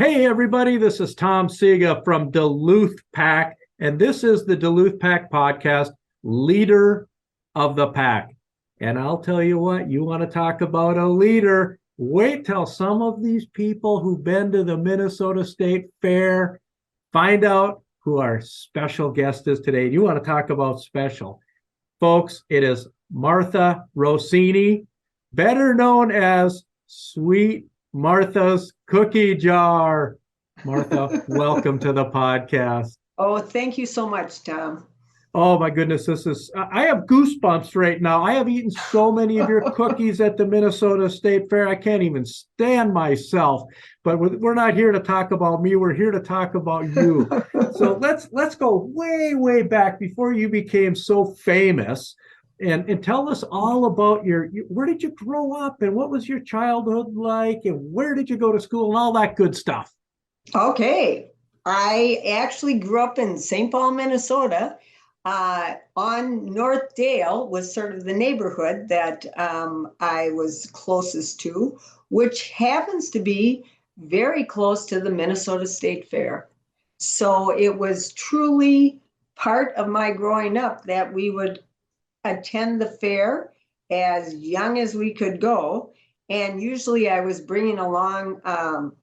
Hey, everybody, this is Tom Sega from Duluth Pack, and this is the Duluth Pack podcast, Leader of the Pack. And I'll tell you what, you want to talk about a leader, wait till some of these people who've been to the Minnesota State Fair find out who our special guest is today. You want to talk about special. Folks, it is Martha Rossini, better known as Sweet Martha's Cookie Jar. Martha, welcome to the podcast. Oh, thank you so much, Tom. Oh my goodness, I have goosebumps right now. I have eaten so many of your cookies at the Minnesota State Fair. I can't even stand myself. But we're not here to talk about me. We're here to talk about you. So let's go way back before you became so famous. And tell us all about where did you grow up and what was your childhood like and where did you go to school and all that good stuff? Okay. I actually grew up in St. Paul, Minnesota. On North Dale was sort of the neighborhood that I was closest to, which happens to be very close to the Minnesota State Fair. So it was truly part of my growing up that we would attend the fair as young as we could go. And usually I was bringing along, 4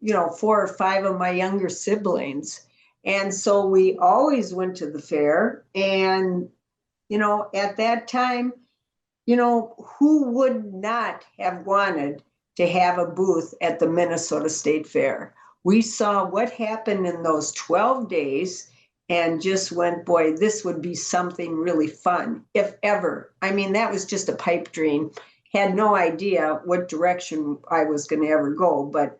or 5 of my younger siblings. And so we always went to the fair. And, at that time, who would not have wanted to have a booth at the Minnesota State Fair? We saw what happened in those 12 days and just went, boy, this would be something really fun, if ever. I mean, that was just a pipe dream. Had no idea what direction I was going to ever go, but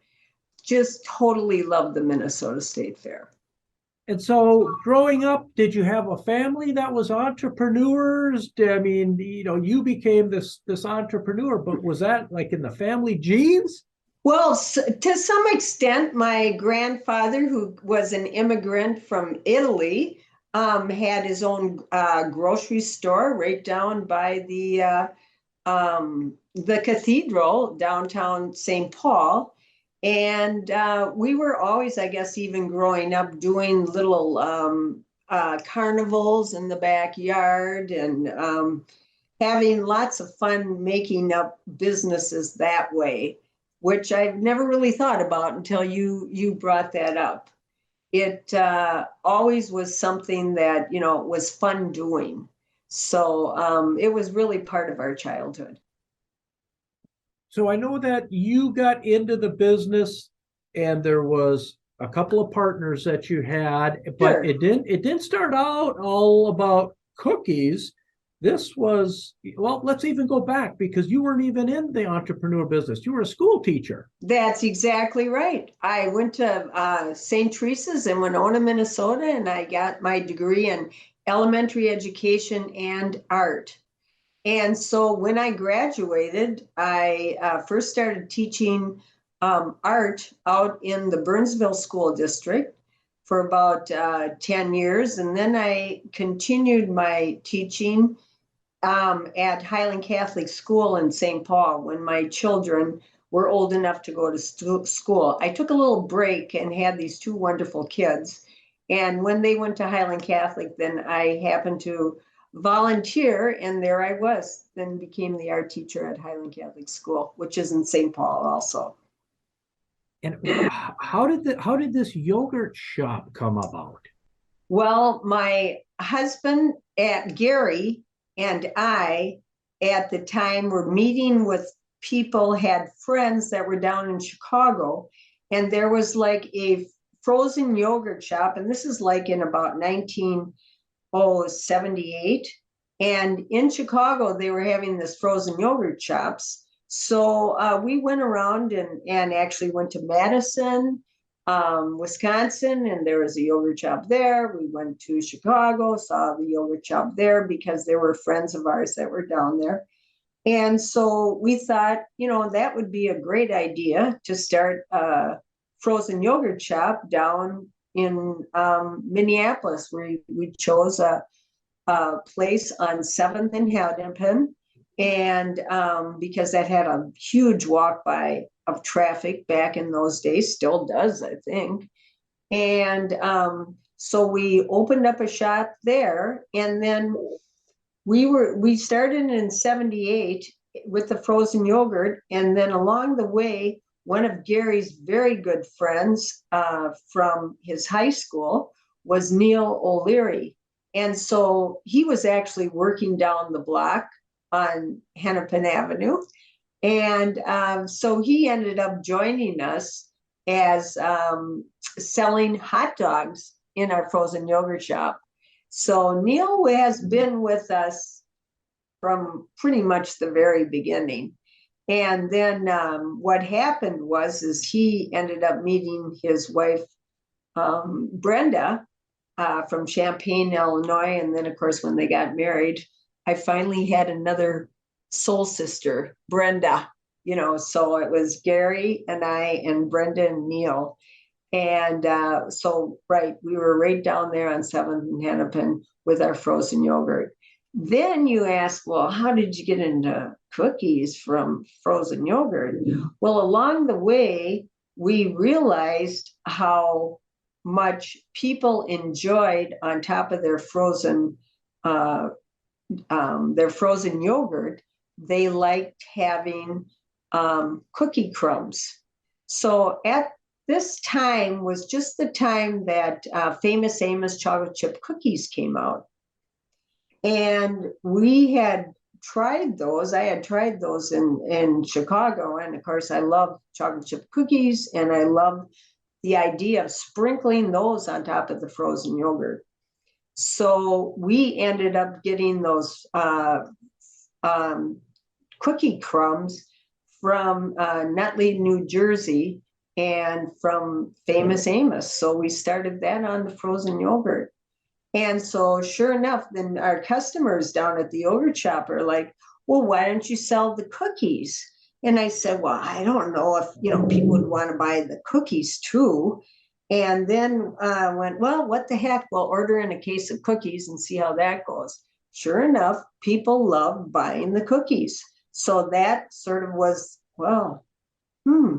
just totally loved the Minnesota State Fair. And so growing up, did you have a family that was entrepreneurs? I mean, you became this entrepreneur, but was that like in the family genes? Well, to some extent, my grandfather, who was an immigrant from Italy, had his own grocery store right down by the cathedral downtown St. Paul. And we were always, I guess, even growing up, doing little carnivals in the backyard and having lots of fun making up businesses that way, which I've never really thought about until you brought that up. It always was something that, was fun doing. So it was really part of our childhood. So I know that you got into the business and there was a couple of partners that you had, but Sure. it didn't start out all about cookies. This was, well, let's even go back because you weren't even in the entrepreneur business. You were a school teacher. That's exactly right. I went to St. Teresa's in Winona, Minnesota, and I got my degree in elementary education and art. And so when I graduated, I first started teaching art out in the Burnsville School District for about 10 years. And then I continued my teaching at Highland Catholic School in St. Paul when my children were old enough to go to school. I took a little break and had these 2 wonderful kids. And when they went to Highland Catholic, then I happened to volunteer, and there I was, then became the art teacher at Highland Catholic School, which is in St. Paul also. And how did this yogurt shop come about? Well, my husband, Gary, and I, at the time, were meeting with people, had friends that were down in Chicago, and there was like a frozen yogurt shop, and this is like in about 1978. And in Chicago, they were having this frozen yogurt shops. So we went around and actually went to Madison, Wisconsin, and there was a yogurt shop there. We went to Chicago, saw the yogurt shop there because there were friends of ours that were down there. And so we thought, that would be a great idea to start a frozen yogurt shop down in Minneapolis, where we chose a place on 7th and Hennepin. And because that had a huge walk by of traffic back in those days, still does, I think. And so we opened up a shop there, and then we started in 78 with the frozen yogurt, and then along the way, one of Gary's very good friends from his high school was Neil O'Leary. And so he was actually working down the block on Hennepin Avenue. And so he ended up joining us as selling hot dogs in our frozen yogurt shop. So Neil has been with us from pretty much the very beginning. And then what happened is he ended up meeting his wife, Brenda, from Champaign, Illinois. And then, of course, when they got married, I finally had another soul sister, Brenda, so it was Gary and I and Brenda and Neil. And we were right down there on 7th and Hennepin with our frozen yogurt. Then you ask, well, how did you get into cookies from frozen yogurt? Well, along the way, we realized how much people enjoyed on top of their frozen yogurt. They liked having cookie crumbs. So at this time was just the time that Famous Amos chocolate chip cookies came out. And we had tried those. I had tried those in Chicago. And of course, I love chocolate chip cookies, and I love the idea of sprinkling those on top of the frozen yogurt. So we ended up getting those cookie crumbs from Nutley, New Jersey, and from Famous Amos. So we started that on the frozen yogurt. And so sure enough, then our customers down at the yogurt shop are like, well, why don't you sell the cookies? And I said, well, I don't know if, people would want to buy the cookies too. And then I went, well, what the heck? We'll order in a case of cookies and see how that goes. Sure enough, people love buying the cookies. So that sort of was, well,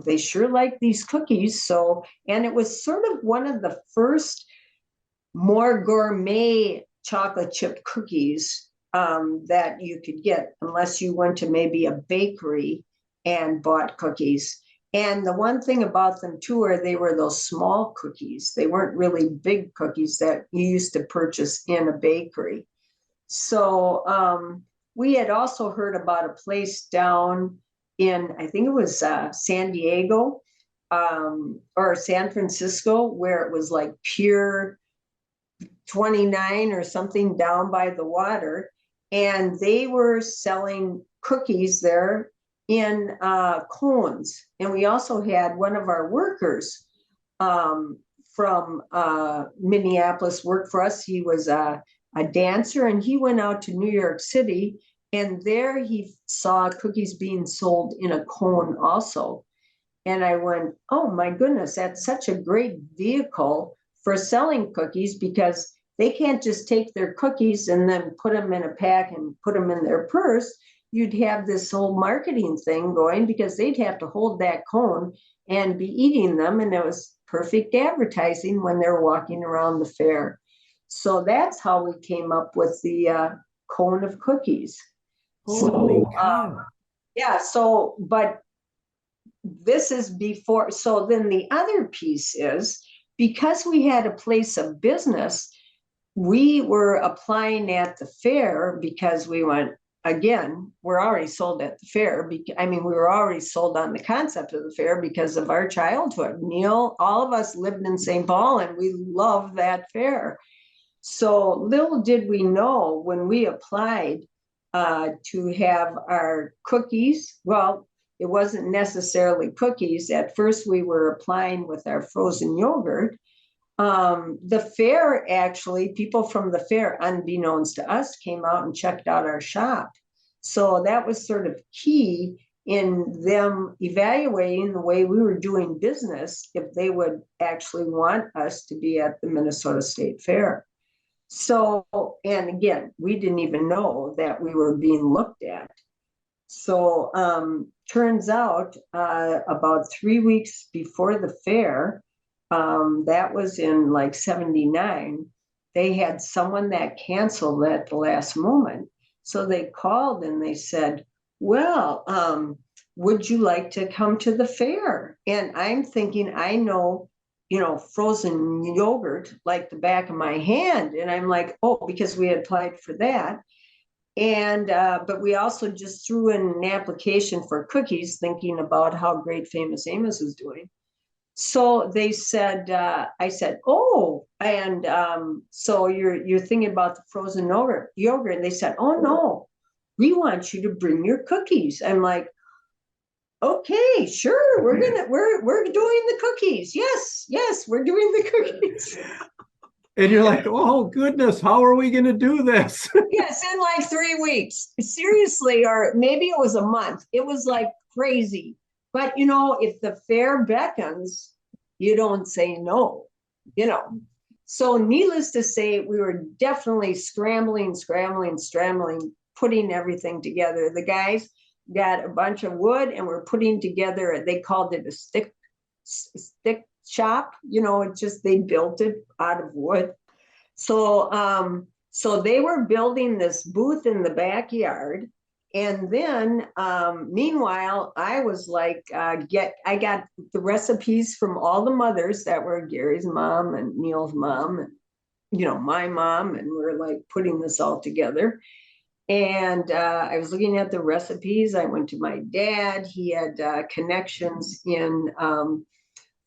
they sure like these cookies. So, and it was sort of one of the first more gourmet chocolate chip cookies that you could get, unless you went to maybe a bakery and bought cookies. And the one thing about them too, are they were those small cookies. They weren't really big cookies that you used to purchase in a bakery. So we had also heard about a place down in, I think it was San Diego or San Francisco, where it was like Pier 29 or something down by the water. And they were selling cookies there in cones. And we also had one of our workers from Minneapolis work for us. He was a dancer, and he went out to New York City, and there he saw cookies being sold in a cone also. And I went, oh my goodness, that's such a great vehicle for selling cookies, because they can't just take their cookies and then put them in a pack and put them in their purse. You'd have this whole marketing thing going, because they'd have to hold that cone and be eating them. And it was perfect advertising when they're walking around the fair. So that's how we came up with the cone of cookies. Holy cow. But this is before. So then the other piece is, because we had a place of business, we were applying at the fair, because we went, again, we're already sold at the fair. We were already sold on the concept of the fair because of our childhood. Neil, all of us lived in St. Paul, and we loved that fair. So little did we know when we applied to have our cookies. Well, it wasn't necessarily cookies. At first, we were applying with our frozen yogurt. The fair, actually, people from the fair, unbeknownst to us, came out and checked out our shop. So that was sort of key in them evaluating the way we were doing business, if they would actually want us to be at the Minnesota State Fair. So, and again, we didn't even know that we were being looked at. So turns out about 3 weeks before the fair, that was in like 79, they had someone that canceled at the last moment. So they called and they said, well, would you like to come to the fair? And I'm thinking, I know, frozen yogurt like the back of my hand. And I'm like, oh, because we had applied for that. And but we also just threw in an application for cookies, thinking about how great Famous Amos was doing. So they said, I said, oh, and so you're thinking about the frozen yogurt, and they said, oh no, we want you to bring your cookies. I'm like, okay, sure, we're doing the cookies. Yes, we're doing the cookies. And you're like, oh goodness, how are we going to do this? Yes, in like 3 weeks. Seriously, or maybe it was a month. It was like crazy. But if the fair beckons, you don't say no, you know. So needless to say, we were definitely scrambling, putting everything together. The guys got a bunch of wood and we're putting together, they called it a stick shop, it just, they built it out of wood. So they were building this booth in the backyard. And then meanwhile, I was like, I got the recipes from all the mothers that were Gary's mom and Neil's mom and, my mom, and we're like putting this all together. And I was looking at the recipes. I went to my dad. He had connections in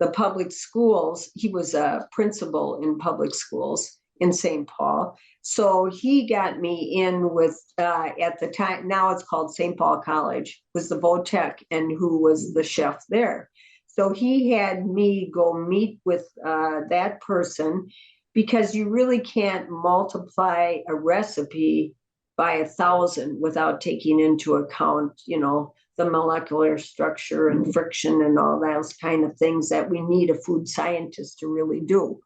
the public schools. He was a principal in public schools in St. Paul. So he got me in with, at the time, now it's called St. Paul College, was the Votech, and who was the chef there. So he had me go meet with that person, because you really can't multiply a recipe by 1,000 without taking into account, the molecular structure and friction and all those kind of things that we need a food scientist to really do.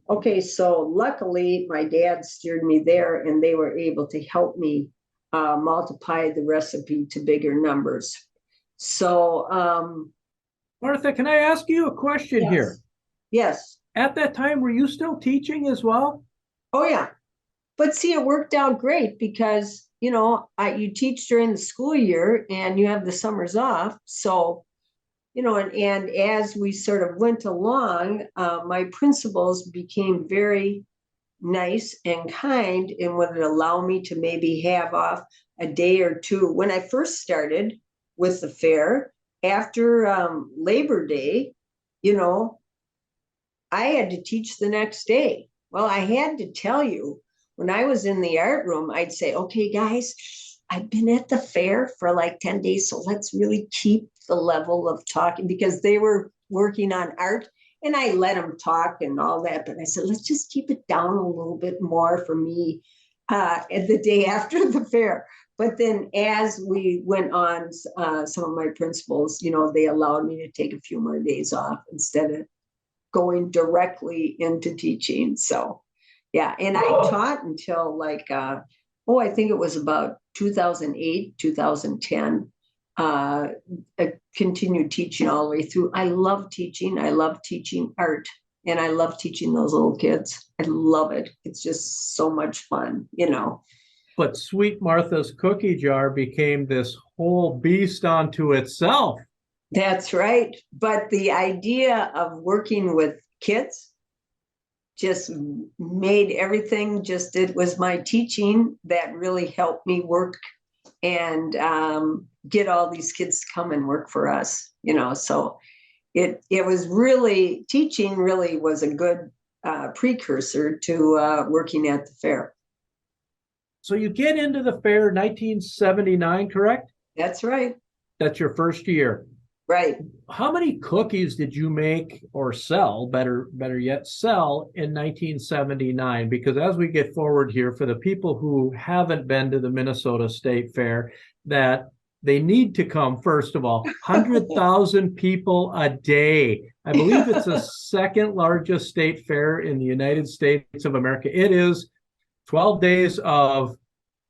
Okay, so luckily my dad steered me there and they were able to help me multiply the recipe to bigger numbers. So, Martha, can I ask you a question yes. here? Yes. At that time, were you still teaching as well? Oh, yeah. But see, it worked out great because, you teach during the school year and you have the summers off. So, and as we sort of went along, my principals became very nice and kind and would allow me to maybe have off a day or two. When I first started with the fair, after Labor Day, I had to teach the next day. Well, I had to tell you, when I was in the art room, I'd say, okay, guys, I've been at the fair for like 10 days, so let's really keep the level of talking, because they were working on art and I let them talk and all that. But I said, let's just keep it down a little bit more for me the day after the fair. But then as we went on, some of my principals, they allowed me to take a few more days off instead of going directly into teaching. So yeah, and I taught until like, I think it was about 2008, 2010. I continued teaching all the way through. I love teaching. I love teaching art, and I love teaching those little kids. I love it. It's just so much fun, But Sweet Martha's cookie jar became this whole beast unto itself. That's right. But the idea of working with kids just made everything, it was my teaching that really helped me work and get all these kids to come and work for us, so it was really, teaching really was a good precursor to working at the fair. So you get into the fair 1979, correct? That's right. That's your first year. Right. How many cookies did you make or sell, better yet, sell in 1979? Because as we get forward here, for the people who haven't been to the Minnesota State Fair, that they need to come, first of all, 100,000 people a day. I believe it's the second largest state fair in the United States of America. It is 12 days of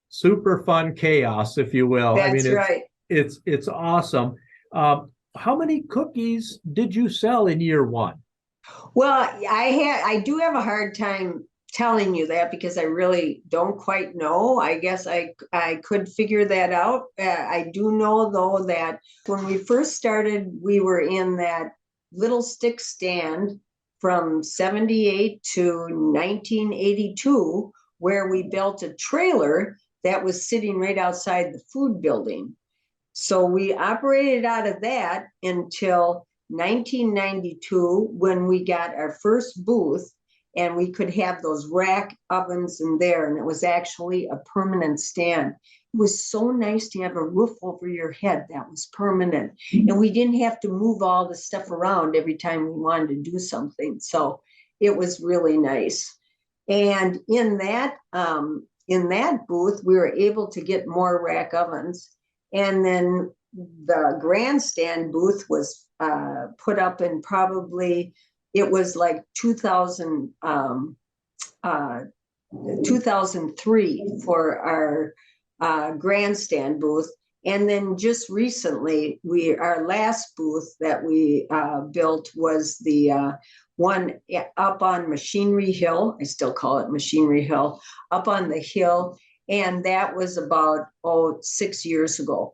super fun chaos, if you will. That's right. It's awesome. How many cookies did you sell in year one? Well, I do have a hard time telling you that because I really don't quite know. I guess I could figure that out. I do know though that when we first started, we were in that little stick stand from 78 to 1982, where we built a trailer that was sitting right outside the food building. So we operated out of that until 1992 when we got our first booth and we could have those rack ovens in there. And it was actually a permanent stand. It was so nice to have a roof over your head that was permanent. And we didn't have to move all the stuff around every time we wanted to do something. So it was really nice. And in that booth, we were able to get more rack ovens. And then the grandstand booth was put up in probably, it was like 2003 for our grandstand booth. And then just recently, our last booth that we built was the one up on Machinery Hill. I still call it Machinery Hill, up on the hill. And that was about, 6 years ago.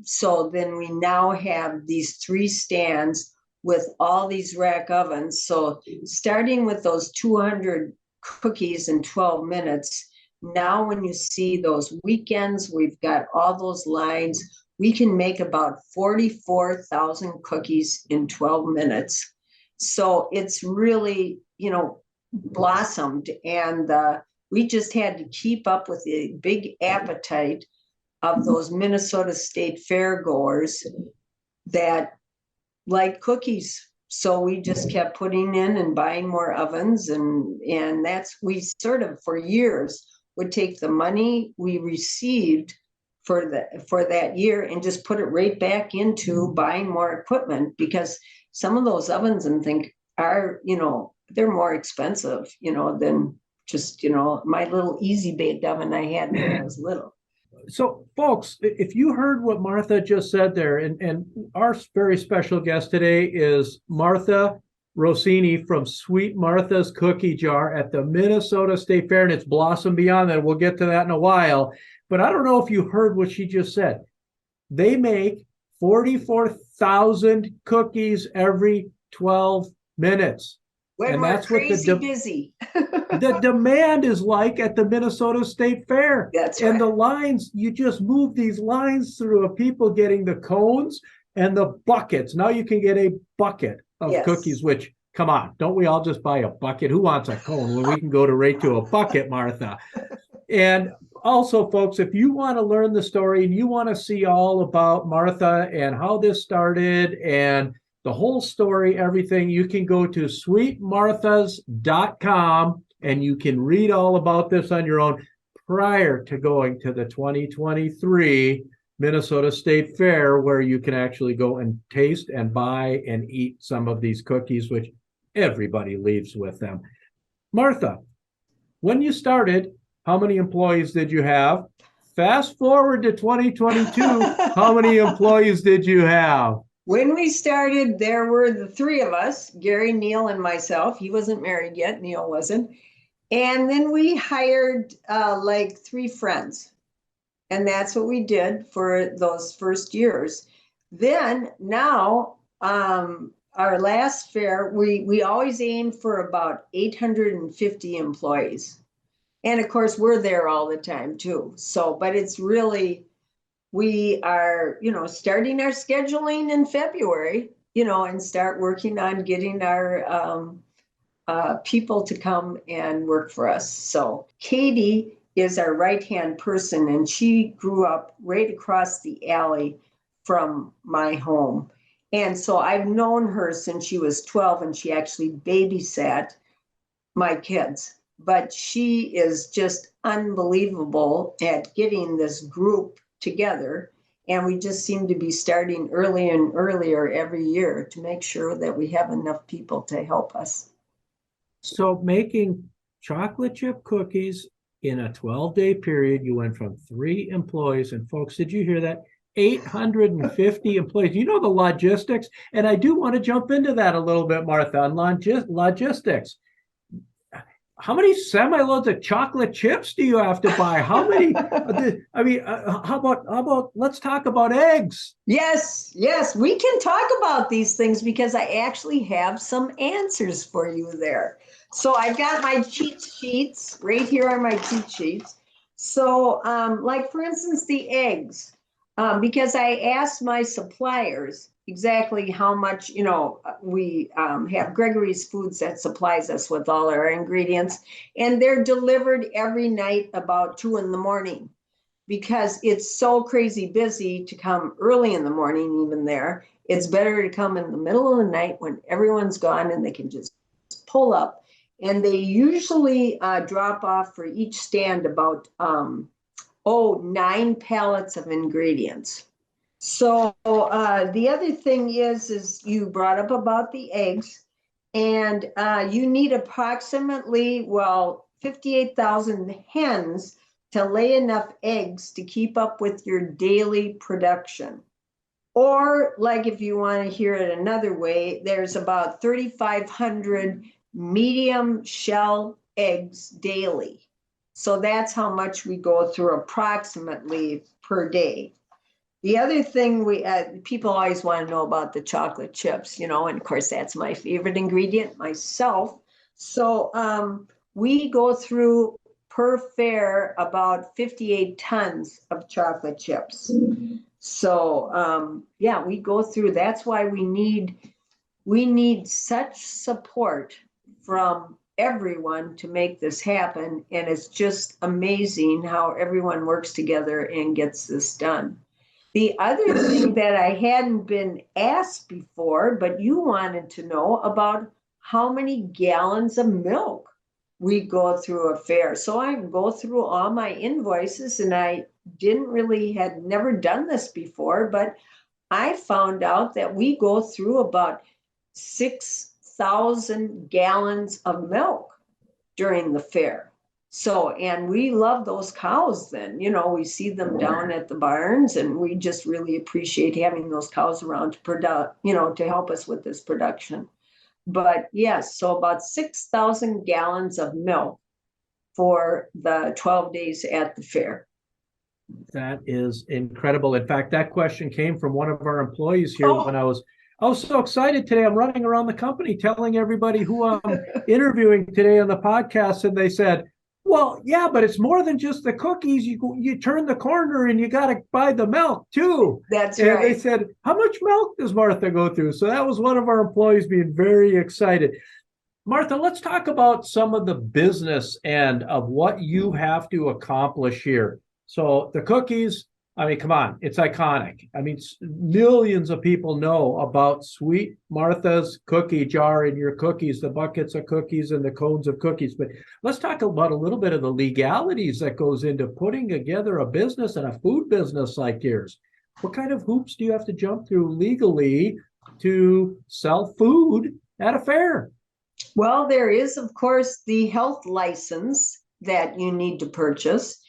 So then we now have these 3 stands with all these rack ovens. So starting with those 200 cookies in 12 minutes, now when you see those weekends, we've got all those lines. We can make about 44,000 cookies in 12 minutes. So it's really, blossomed. And we just had to keep up with the big appetite of those Minnesota State Fair goers that like cookies. So we just kept putting in and buying more ovens. And we sort of for years would take the money we received for that year and just put it right back into buying more equipment, because some of those ovens are, they're more expensive, than just, my little easy baked oven I had when I was little. So, folks, if you heard what Martha just said there, and our very special guest today is Martha Rossini from Sweet Martha's Cookie Jar at the Minnesota State Fair, and it's blossomed beyond that. We'll get to that in a while. But I don't know if you heard what she just said. They make 44,000 cookies every 12 minutes. When we're crazy busy. The demand is like at the Minnesota State Fair. That's right. And the right. lines, you just move these lines through of people getting the cones and the buckets. Now you can get a bucket of cookies, which, come on, don't we all just buy a bucket? Who wants a cone when we can go right to a bucket, Martha? And also, folks, if you want to learn the story and you want to see all about Martha and how this started and the whole story, everything, you can go to sweetmarthas.com and you can read all about this on your own prior to going to the 2023 Minnesota State Fair, where you can actually go and taste and buy and eat some of these cookies, which everybody leaves with them. Martha, when you started, how many employees did you have? Fast forward to 2022, how many employees did you have? When we started, there were the 3 of us, Gary, Neil, and myself. He wasn't married yet. Neil wasn't. And then we hired like 3 friends. And that's what we did for those first years. Then now, our last fair, we always aim for about 850 employees. And of course, we're there all the time too. So, but it's really, we are, starting our scheduling in February, and start working on getting our people to come and work for us. So Katie is our right-hand person, and she grew up right across the alley from my home. And so I've known her since she was 12, and she actually babysat my kids. But she is just unbelievable at getting this group together. And we just seem to be starting earlier and earlier every year to make sure that we have enough people to help us. So making chocolate chip cookies in a 12-day period, you went from 3 employees. And folks, did you hear that? 850 employees. You know the logistics, and I do want to jump into that a little bit, Martha, on logistics. How many semi-loads of chocolate chips do you have to buy? How many? How about? Let's talk about eggs. Yes, we can talk about these things because I actually have some answers for you there. So I've got my cheat sheets right here are my cheat sheets. So, like for instance, the eggs, because I asked my suppliers exactly how much, we have Gregory's Foods that supplies us with all our ingredients, and they're delivered every night about 2 a.m. because it's so crazy busy to come early in the morning, even there. It's better to come in the middle of the night when everyone's gone and they can just pull up. And they usually drop off for each stand about 9 pallets of ingredients. So the other thing is you brought up about the eggs, and you need approximately 58,000 hens to lay enough eggs to keep up with your daily production. Or, like, if you want to hear it another way, there's about 3,500 medium shell eggs daily. So that's how much we go through approximately per day. The other thing people always want to know about the chocolate chips, and of course that's my favorite ingredient myself. So we go through per fair about 58 tons of chocolate chips. So we go through. That's why we need such support from everyone to make this happen, and it's just amazing how everyone works together and gets this done. The other thing that I hadn't been asked before, but you wanted to know about how many gallons of milk we go through a fair. So I go through all my invoices, and I had never done this before, but I found out that we go through about 6,000 gallons of milk during the fair. So, and we love those cows then, we see them down at the barns, and we just really appreciate having those cows around to help us with this production. But yes, so about 6,000 gallons of milk for the 12 days at the fair. That is incredible. In fact, that question came from one of our employees here when I was so excited today. I'm running around the company telling everybody who I'm interviewing today on the podcast, and they said, well, yeah, but it's more than just the cookies. You turn the corner and you got to buy the milk too. That's and right. They said, how much milk does Martha go through? So that was one of our employees being very excited. Martha, let's talk about some of the business end of what you have to accomplish here. So the cookies, come on, it's iconic. Millions of people know about Sweet Martha's cookie jar and your cookies, the buckets of cookies and the cones of cookies. But let's talk about a little bit of the legalities that goes into putting together a business and a food business like yours. What kind of hoops do you have to jump through legally to sell food at a fair? Well, there is, of course, the health license that you need to purchase.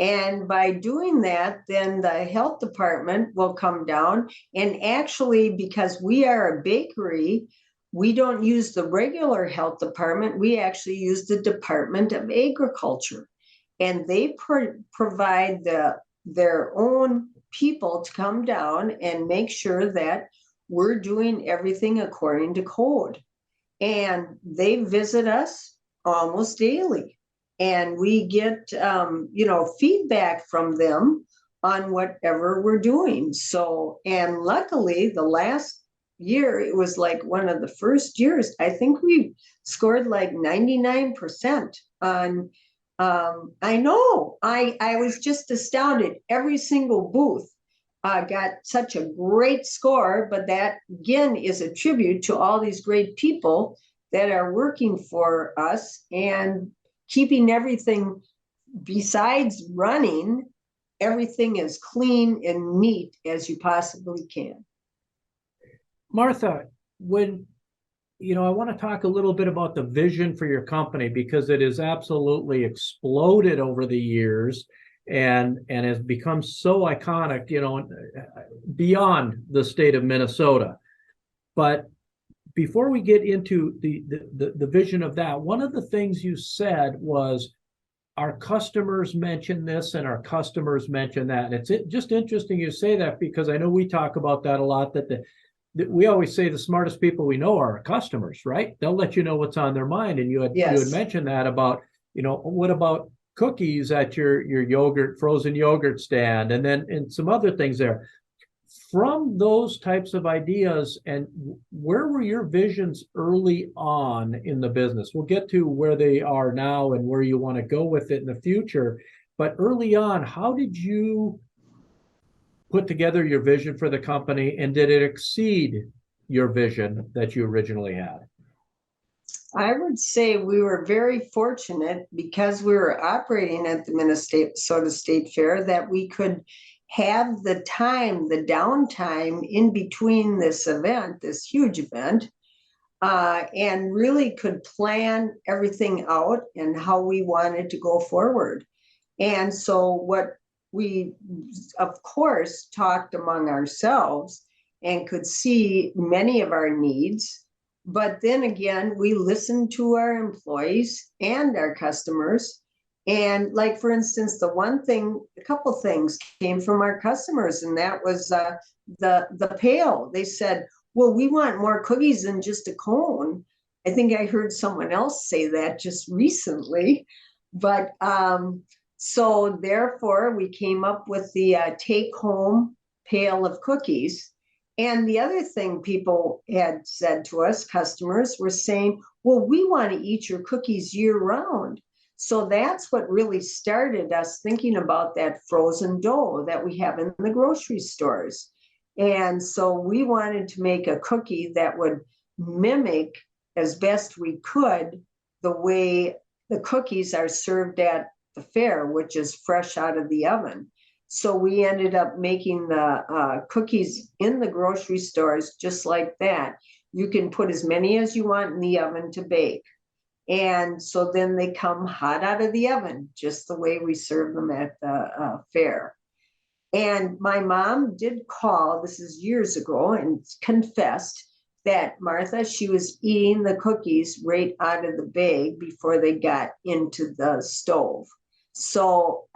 And by doing that, then the health department will come down. And actually, because we are a bakery, we don't use the regular health department. We actually use the Department of Agriculture. And they provide their own people to come down and make sure that we're doing everything according to code. And they visit us almost daily. And we get, feedback from them on whatever we're doing. So, and luckily, the last year, it was like one of the first years, I think we scored like 99% on, I know, I was just astounded. Every single booth got such a great score, but that, again, is a tribute to all these great people that are working for us and keeping everything, besides running, everything as clean and neat as you possibly can. Martha, I want to talk a little bit about the vision for your company, because it has absolutely exploded over the years. and has become so iconic, beyond the state of Minnesota. But before we get into the vision of that, one of the things you said was our customers mention this and our customers mention that. And it's just interesting you say that, because I know we talk about that a lot, that we always say the smartest people we know are our customers, right? They'll let you know what's on their mind. And you had mentioned that about, what about cookies at your frozen yogurt stand, and some other things there. From those types of ideas, and where were your visions early on in the business? We'll get to where they are now and where you want to go with it in the future. But early on, how did you put together your vision for the company, and did it exceed your vision that you originally had? I would say we were very fortunate, because we were operating at the Minnesota State Fair, that we could have the downtime in between this huge event, and really could plan everything out and how we wanted to go forward. And so what we, of course, talked among ourselves and could see many of our needs. But then again, we listened to our employees and our customers. And like, for instance, a couple things came from our customers, and that was the pail. They said, well, we want more cookies than just a cone. I think I heard someone else say that just recently. But so therefore, we came up with the take-home pail of cookies. And the other thing people had said to us, customers were saying, well, we want to eat your cookies year round. So that's what really started us thinking about that frozen dough that we have in the grocery stores. And so we wanted to make a cookie that would mimic as best we could the way the cookies are served at the fair, which is fresh out of the oven. So we ended up making the cookies in the grocery stores just like that. You can put as many as you want in the oven to bake. And so then they come hot out of the oven, just the way we serve them at the fair. And my mom did call, this is years ago, and confessed that Martha, she was eating the cookies right out of the bag before they got into the stove. So,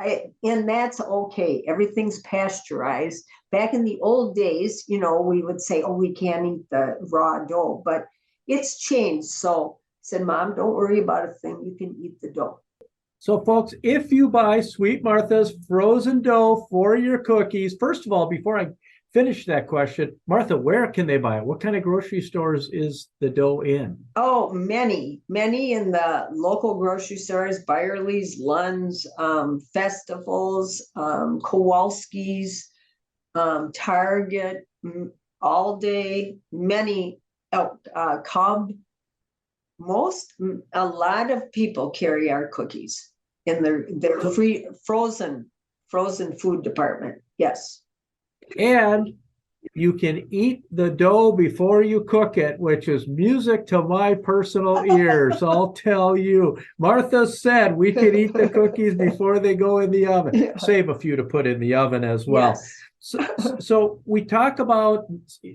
and that's okay. Everything's pasteurized. Back in the old days, we would say, oh, we can't eat the raw dough, but it's changed. So I said, Mom, don't worry about a thing. You can eat the dough. So, folks, if you buy Sweet Martha's frozen dough for your cookies, first of all, before I finish that question, Martha, where can they buy it? What kind of grocery stores is the dough in? Oh, many in the local grocery stores, Byerly's, Lund's, Festivals, Kowalski's, Target, All Day, many, Cub. A lot of people carry our cookies in their free frozen food department. Yes. And you can eat the dough before you cook it, which is music to my personal ears. I'll tell you. Martha said we can eat the cookies before they go in the oven. Yeah. Save a few to put in the oven as well. Yes. So we talk about,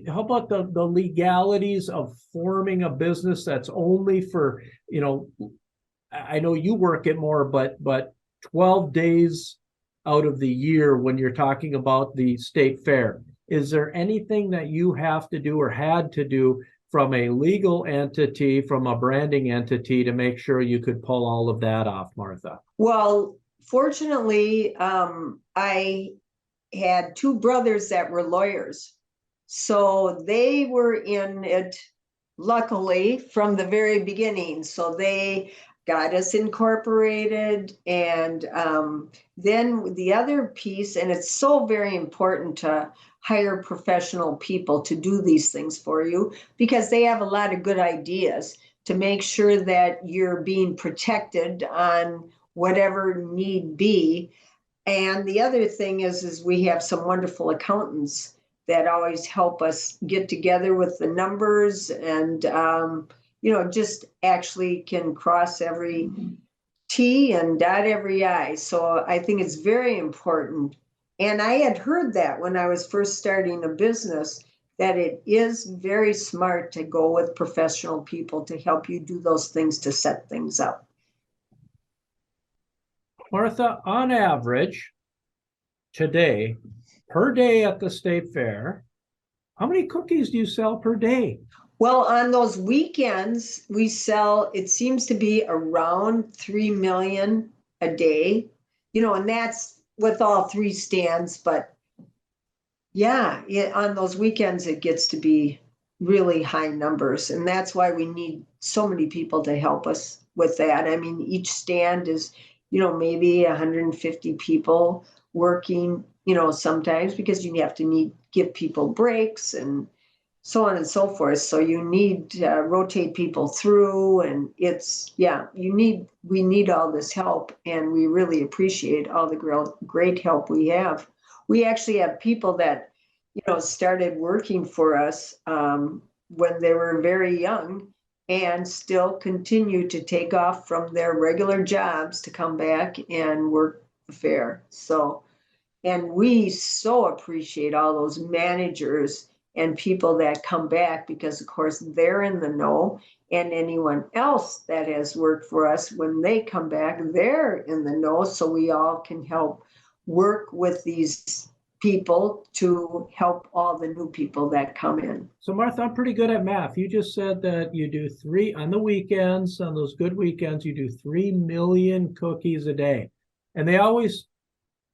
how about the legalities of forming a business that's only for, I know you work it more, but 12 days out of the year when you're talking about the state fair. Is there anything that you have to do or had to do from a legal entity, from a branding entity, to make sure you could pull all of that off, Martha? Well, fortunately, I had two brothers that were lawyers. So they were in it, luckily, from the very beginning. So they got us incorporated. And then the other piece, and it's so very important to hire professional people to do these things for you, because they have a lot of good ideas to make sure that you're being protected on whatever need be. And the other thing is we have some wonderful accountants that always help us get together with the numbers and, just actually can cross every T and dot every I. So I think it's very important. And I had heard that when I was first starting a business, that it is very smart to go with professional people to help you do those things to set things up. Martha, on average, today, per day at the state fair, how many cookies do you sell per day? Well, on those weekends, we sell, it seems to be around 3 million a day, and that's with all three stands. But yeah, on those weekends, it gets to be really high numbers. And that's why we need so many people to help us with that. I mean, each stand is, maybe 150 people working, sometimes because you have to give people breaks and so on and so forth. So you need to rotate people through, and we need all this help, and we really appreciate all the great help we have. We actually have people that, started working for us when they were very young and still continue to take off from their regular jobs to come back and work the fair. So, and we so appreciate all those managers and people that come back because, of course, they're in the know. And anyone else that has worked for us, when they come back, they're in the know. So we all can help work with these people to help all the new people that come in. So, Martha, I'm pretty good at math. You just said that you do three on the weekends, on those good weekends, you do 3 million cookies a day. And they always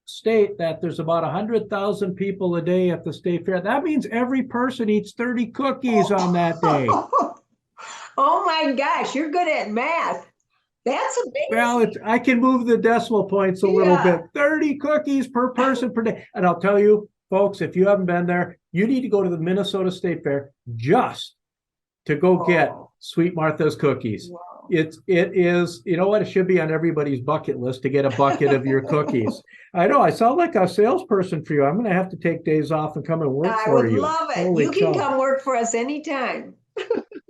state that there's about 100,000 people a day at the state fair. That means every person eats 30 cookies on that day. Oh my gosh, you're good at math. That's amazing. Well, I can move the decimal points a little bit. 30 cookies per person per day. And I'll tell you, folks, if you haven't been there, you need to go to the Minnesota State Fair just to go get Sweet Martha's cookies. Wow. It is, you know what? It should be on everybody's bucket list to get a bucket of your cookies. I know I sound like a salesperson for you. I'm going to have to take days off and come and work for you. I would love it. Holy you can come work for us anytime.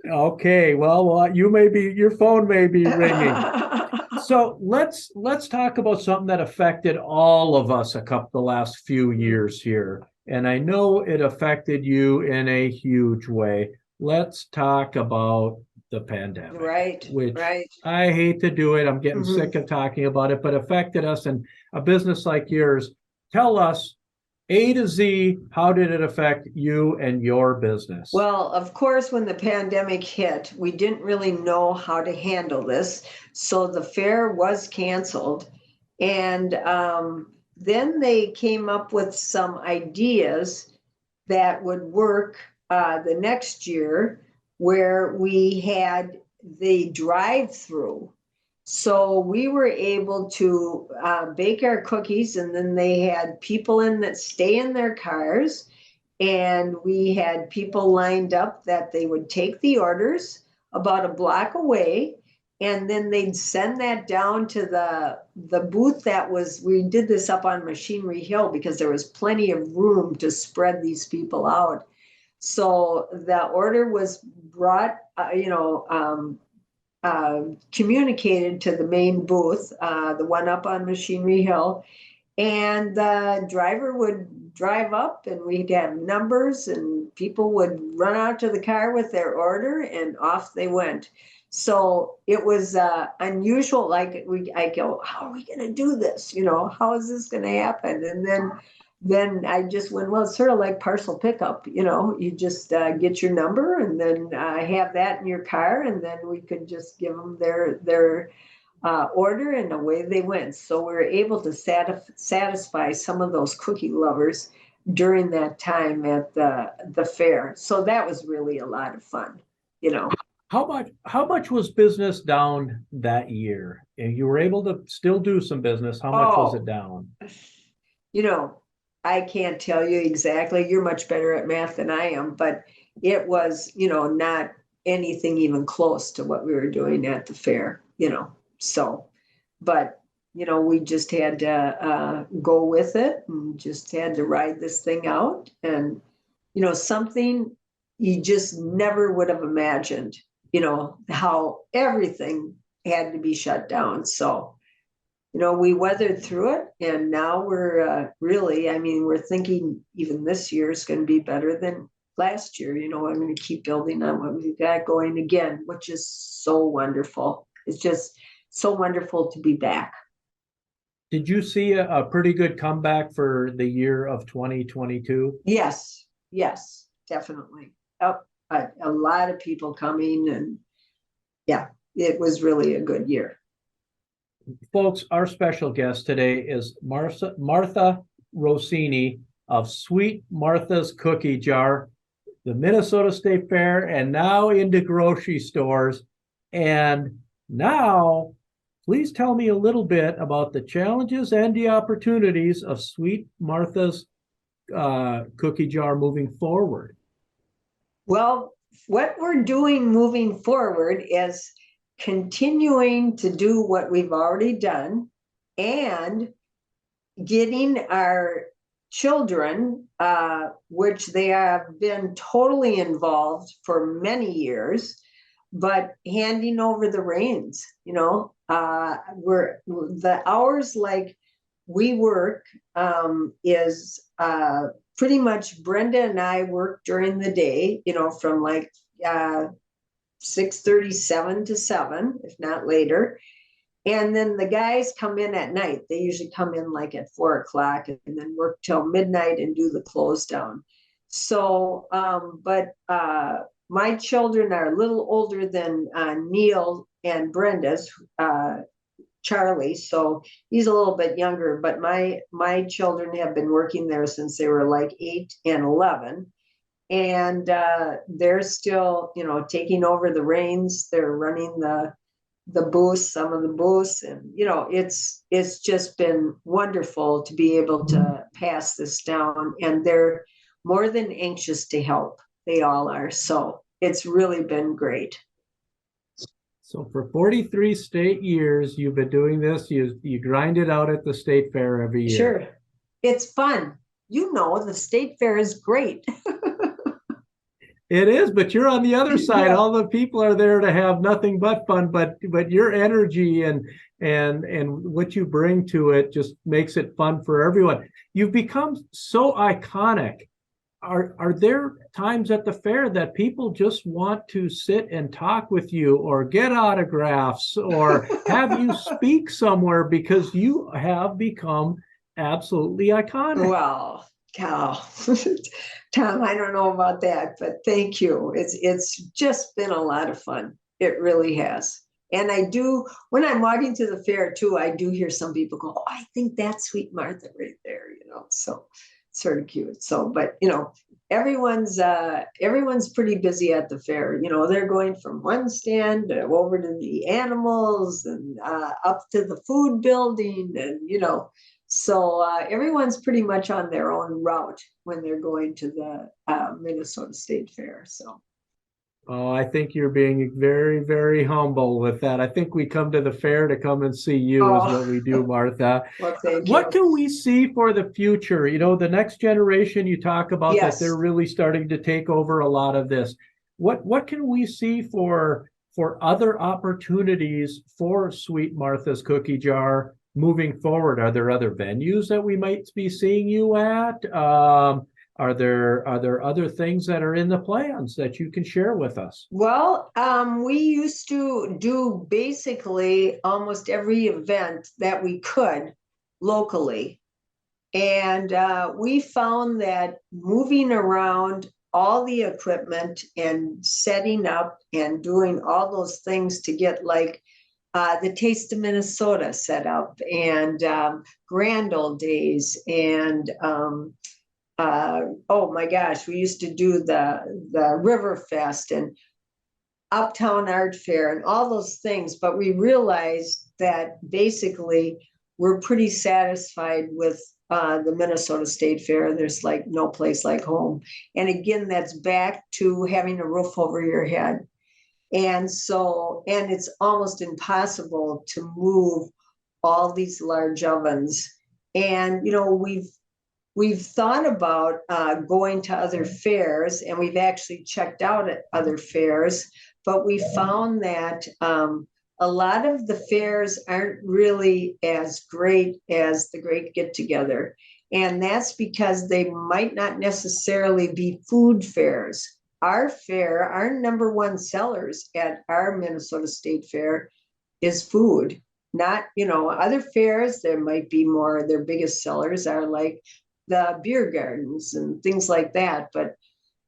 Okay, well, your phone may be ringing. So let's talk about something that affected all of us the last few years here. And I know it affected you in a huge way. Let's talk about the pandemic. Right. I hate to do it. I'm getting sick of talking about it, but affected us. And a business like yours, tell us A to Z, how did it affect you and your business? Well, of course, when the pandemic hit, we didn't really know how to handle this. So the fair was canceled. And then they came up with some ideas that would work the next year, where we had the drive-through. So we were able to bake our cookies, and then they had people that stay in their cars, and we had people lined up that they would take the orders about a block away, and then they'd send that down to the booth we did this up on Machinery Hill because there was plenty of room to spread these people out. So the order was brought, communicated to the main booth, the one up on Machinery Hill, and the driver would drive up, and we'd have numbers, and people would run out to the car with their order, and off they went. So it was unusual. I go, how are we going to do this? How is this going to happen? And then I just went, well, it's sort of like parcel pickup. You just get your number, and then have that in your car, and then we could just give them their order, and away they went. So we were able to satisfy some of those cookie lovers during that time at the fair. So that was really a lot of fun. How much was business down that year? And you were able to still do some business. How much was it down? I can't tell you exactly. You're much better at math than I am, but it was, not anything even close to what we were doing at the fair, So, but, we just had to go with it, and just had to ride this thing out. And, something you just never would have imagined, how everything had to be shut down. So, we weathered through it, and now we're really, we're thinking even this year is going to be better than last year. I'm going to keep building on what we've got going again, which is so wonderful. It's just so wonderful to be back. Did you see a pretty good comeback for the year of 2022? Yes, definitely. A lot of people coming, and yeah, it was really a good year. Folks, our special guest today is Martha Rossini of Sweet Martha's Cookie Jar, the Minnesota State Fair, and now into grocery stores. And now, please tell me a little bit about the challenges and the opportunities of Sweet Martha's Cookie Jar moving forward. Well, what we're doing moving forward is continuing to do what we've already done and getting our children, which they have been totally involved for many years, but handing over the reins. We're the hours like we work is pretty much Brenda and I work during the day, from like 6:37 to 7, if not later. And then the guys come in at night. They usually come in like at 4 o'clock and then work till midnight and do the close down. So, but my children are a little older than Neil and Brenda's, Charlie. So he's a little bit younger, but my children have been working there since they were like 8 and 11. And they're still, taking over the reins. They're running the booths, some of the booths, and it's just been wonderful to be able to pass this down. And they're more than anxious to help. They all are. So it's really been great. So for 43 state years, you've been doing this. You grind it out at the state fair every year. Sure, it's fun. The state fair is great. It is, but you're on the other side. Yeah. All the people are there to have nothing but fun, but your energy and what you bring to it just makes it fun for everyone. You've become so iconic. Are there times at the fair that people just want to sit and talk with you or get autographs or have you speak somewhere because you have become absolutely iconic? Well, cow. Tom, I don't know about that, but thank you. It's just been a lot of fun. It really has. And I do, when I'm walking to the fair too, I do hear some people go, "Oh, I think that's Sweet Martha right there," so it's sort of cute. So, but everyone's pretty busy at the fair. They're going from one stand over to the animals and up to the food building, and so everyone's pretty much on their own route when they're going to the Minnesota State Fair. So. Oh, I think you're being very, very humble with that. I think we come to the fair to come and see you is what we do, Martha. Well, thank you. What can we see for the future? The next generation, you talk about Yes. that they're really starting to take over a lot of this. What can we see for other opportunities for Sweet Martha's Cookie Jar moving forward? Are there other venues that we might be seeing you at? Are there other things that are in the plans that you can share with us? Well, we used to do basically almost every event that we could locally. And we found that moving around all the equipment and setting up and doing all those things to get like the Taste of Minnesota set up and Grand Old Days and oh my gosh, we used to do the River Fest and Uptown Art Fair and all those things, but we realized that basically we're pretty satisfied with the Minnesota State Fair. There's like no place like home. And again, that's back to having a roof over your head. And it's almost impossible to move all these large ovens. And, we've thought about going to other fairs, and we've actually checked out at other fairs, but we found that a a lot of the fairs aren't really as great as the Great Get Together. And that's because they might not necessarily be food fairs. Our fair, our number one sellers at our Minnesota State Fair is food. Not, other fairs, there might be more, their biggest sellers are like the beer gardens and things like that. But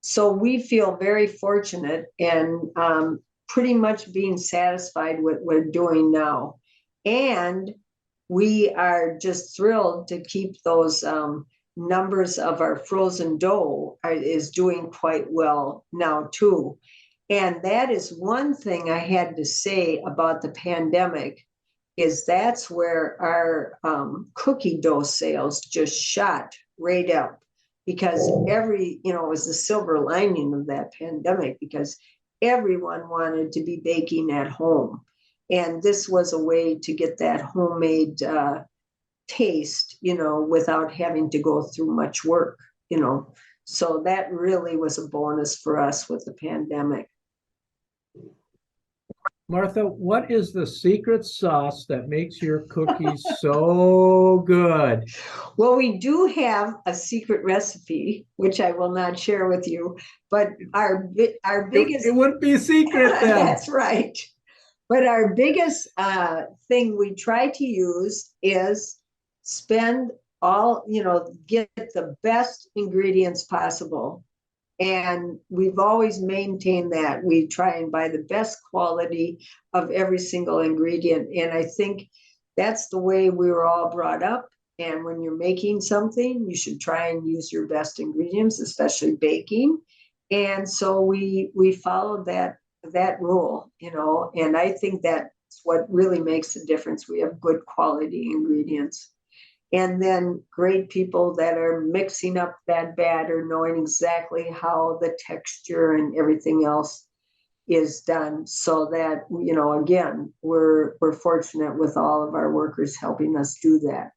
so we feel very fortunate and pretty much being satisfied with what we're doing now. And we are just thrilled to keep those numbers of our frozen dough is doing quite well now too. And that is one thing I had to say about the pandemic is that's where our cookie dough sales just shot right up because it was the silver lining of that pandemic because everyone wanted to be baking at home. And this was a way to get that homemade taste, without having to go through much work, So that really was a bonus for us with the pandemic. Martha, what is the secret sauce that makes your cookies so good? Well, we do have a secret recipe, which I will not share with you, but our biggest... It wouldn't be a secret then. That's right. But our biggest thing we try to use is spend get the best ingredients possible. And we've always maintained that. We try and buy the best quality of every single ingredient. And I think that's the way we were all brought up. And when you're making something, you should try and use your best ingredients, especially baking. And so we followed that rule, and I think that's what really makes the difference. We have good quality ingredients. And then great people that are mixing up that batter, knowing exactly how the texture and everything else is done so that, again, we're fortunate with all of our workers helping us do that.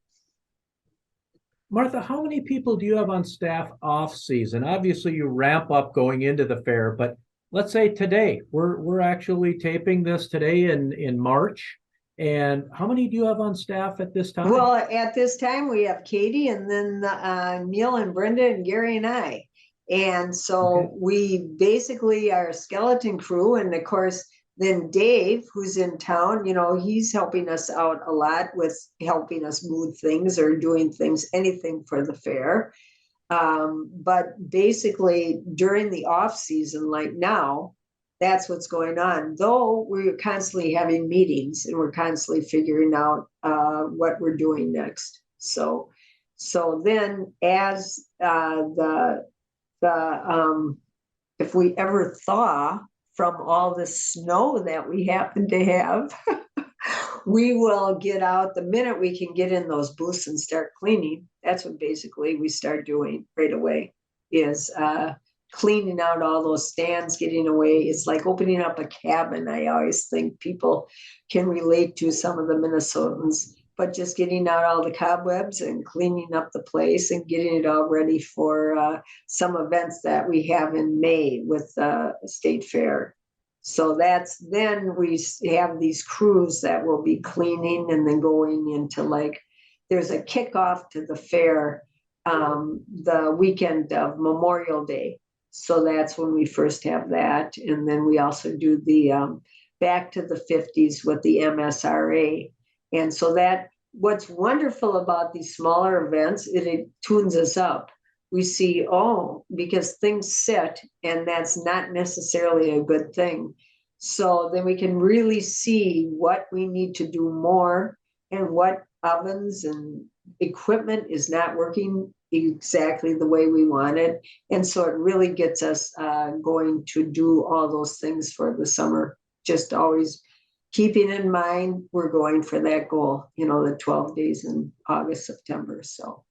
Martha, how many people do you have on staff off season? Obviously, you ramp up going into the fair, but let's say today, we're actually taping this today in March. And how many do you have on staff at this time? Well, at this time, we have Katie and then Neil and Brenda and Gary and I. And so we basically are a skeleton crew. And of course, then Dave, who's in town, he's helping us out a lot with helping us move things or doing things, anything for the fair. But basically during the off season, like now, that's what's going on. Though we're constantly having meetings and we're constantly figuring out what we're doing next. So then as if we ever thaw from all the snow that we happen to have, we will get out the minute we can get in those booths and start cleaning. That's what basically we start doing right away is cleaning out all those stands, getting away. It's like opening up a cabin. I always think people can relate to some of the Minnesotans, but just getting out all the cobwebs and cleaning up the place and getting it all ready for some events that we have in May with State Fair. So then we have these crews that will be cleaning and then going into there's a kickoff to the fair the weekend of Memorial Day. So that's when we first have that. And then we also do the Back to the 50s with the MSRA. And so what's wonderful about these smaller events, it tunes us up. We see, because things sit, and that's not necessarily a good thing. So then we can really see what we need to do more and what ovens and equipment is not working exactly the way we want it. And so it really gets us going to do all those things for the summer, just always keeping in mind we're going for that goal, the 12 days in August, September. So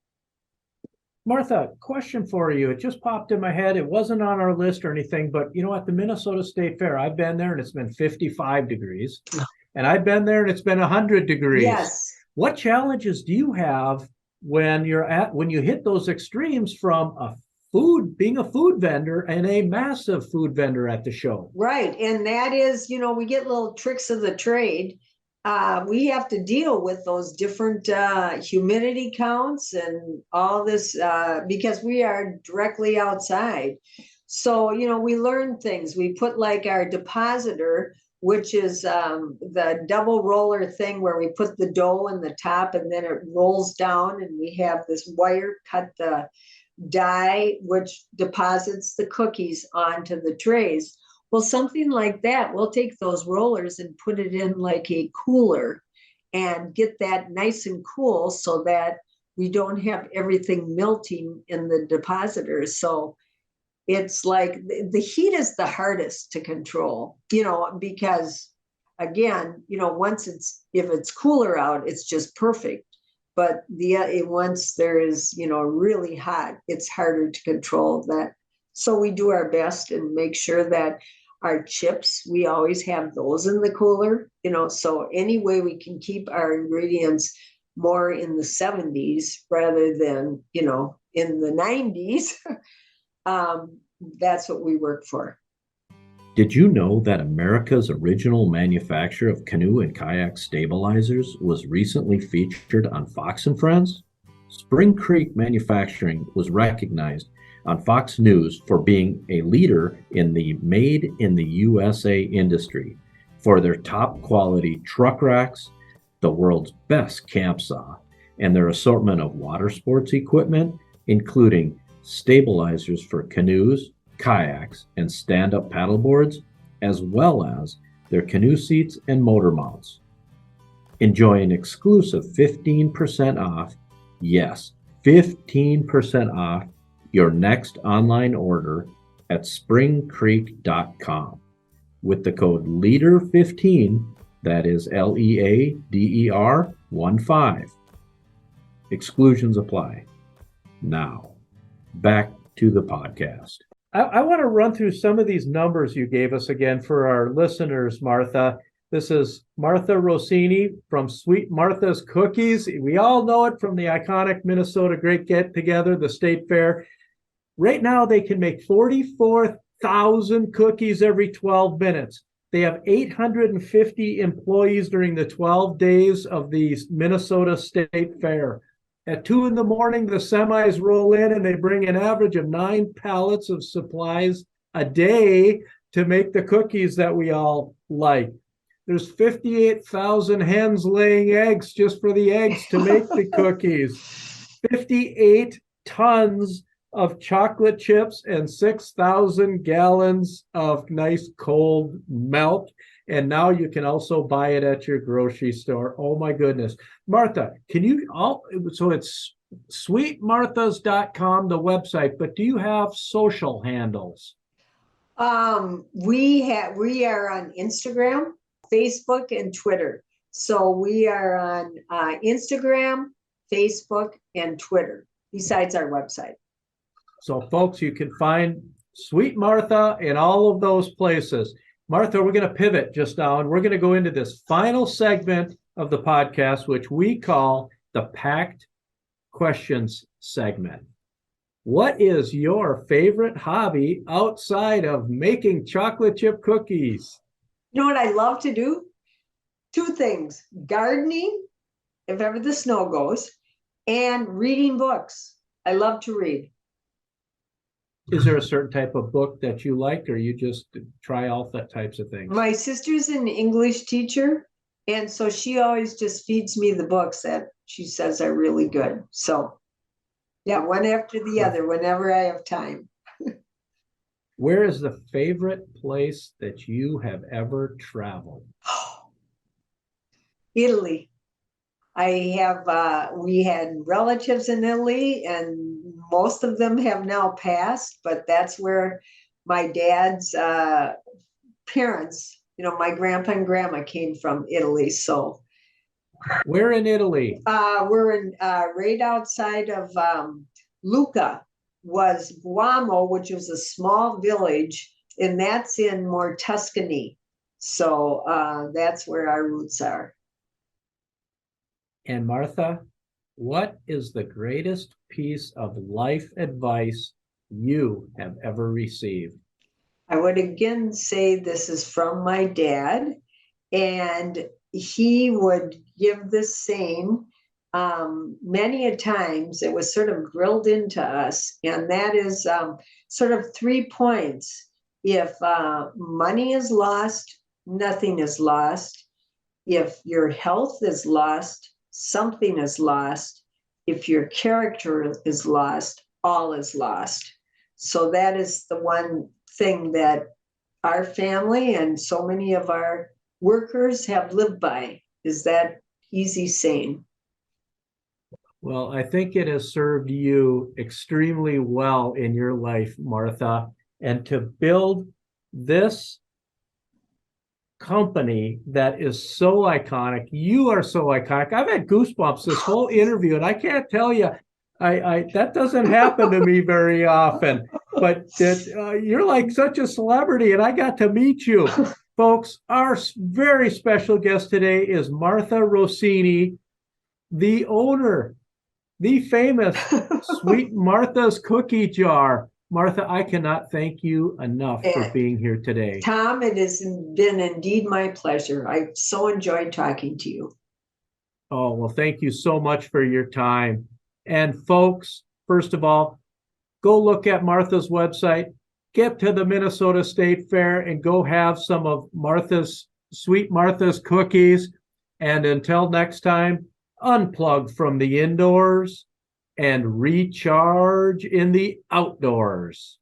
Martha, question for you. It just popped in my head. It wasn't on our list or anything, but at the Minnesota State Fair, I've been there and it's been 55 degrees. And I've been there and it's been 100 degrees. Yes. What challenges do you have when you hit those extremes from a being a food vendor and a massive food vendor at the show. Right. And that is, we get little tricks of the trade. We have to deal with those different humidity counts and all this because we are directly outside. So, we learn things. We put like our depositor, which is the double roller thing where we put the dough in the top and then it rolls down, and we have this wire cut the die which deposits the cookies onto the trays. Well, something like that, we'll take those rollers and put it in like a cooler and get that nice and cool so that we don't have everything melting in the depositors. So it's like the heat is the hardest to control, because again, if it's cooler out, it's just perfect. But once there is, really hot, it's harder to control that. So we do our best and make sure that our chips, we always have those in the cooler, so any way we can keep our ingredients more in the 70s rather than, in the 90s. That's what we work for. Did you know that America's original manufacturer of canoe and kayak stabilizers was recently featured on Fox and Friends? Spring Creek Manufacturing was recognized on Fox News for being a leader in the Made in the USA industry for their top quality truck racks, the world's best camp saw, and their assortment of water sports equipment, including stabilizers for canoes, kayaks, and stand-up paddleboards, as well as their canoe seats and motor mounts. Enjoy an exclusive 15% off, yes, 15% off your next online order at springcreek.com with the code LEADER15, that is LEADER 15. Exclusions apply. Now, back to the podcast. I want to run through some of these numbers you gave us again for our listeners, Martha. This is Martha Rossini from Sweet Martha's Cookies. We all know it from the iconic Minnesota Great Get Together, the state fair. Right now, they can make 44,000 cookies every 12 minutes. They have 850 employees during the 12 days of the Minnesota State Fair. At 2 in the morning, the semis roll in and they bring an average of 9 pallets of supplies a day to make the cookies that we all like. There's 58,000 hens laying eggs just for the eggs to make the cookies. 58 tons of chocolate chips and 6,000 gallons of nice cold milk. And now you can also buy it at your grocery store. Oh my goodness. Martha, so it's sweetmarthas.com, the website, but do you have social handles? We are on Instagram, Facebook, and Twitter. So we are on Instagram, Facebook, and Twitter, besides our website. So folks, you can find Sweet Martha in all of those places. Martha, we're going to pivot just now, and we're going to go into this final segment of the podcast, which we call the Packed Questions segment. What is your favorite hobby outside of making chocolate chip cookies? You know what I love to do? 2 things: gardening, if ever the snow goes, and reading books. I love to read. Is there a certain type of book that you like, or you just try all that types of things? My sister's an English teacher, and so she always just feeds me the books that she says are really good. So, yeah, one after the other, whenever I have time. Where is the favorite place that you have ever traveled? Italy. We had relatives in Italy, and most of them have now passed, but that's where my dad's parents, my grandpa and grandma came from Italy. So where in Italy? We're in right outside of Lucca was Guamo, which was a small village, and that's in more Tuscany. So that's where our roots are. And Martha, what is the greatest piece of life advice you have ever received? I would again say this is from my dad, and he would give this saying many a times. It was sort of drilled into us, and that is sort of 3 points. If money is lost, nothing is lost. If your health is lost, something is lost. If your character is lost, all is lost. So that is the one thing that our family and so many of our workers have lived by, is that easy saying. Well, I think it has served you extremely well in your life, Martha. And to build this company that is so iconic, you are so iconic. I've had goosebumps this whole interview, and I can't tell you, I that doesn't happen to me very often. But that you're like such a celebrity, and I got to meet you. Folks, our very special guest today is Martha Rossini, the owner, the famous Sweet Martha's Cookie Jar. Martha, I cannot thank you enough for And being here today. Tom, it has been indeed my pleasure. I so enjoyed talking to you. Oh, well, thank you so much for your time. And folks, first of all, go look at Martha's website, get to the Minnesota State Fair, and go have some of Sweet Martha's cookies. And until next time, unplug from the indoors and recharge in the outdoors.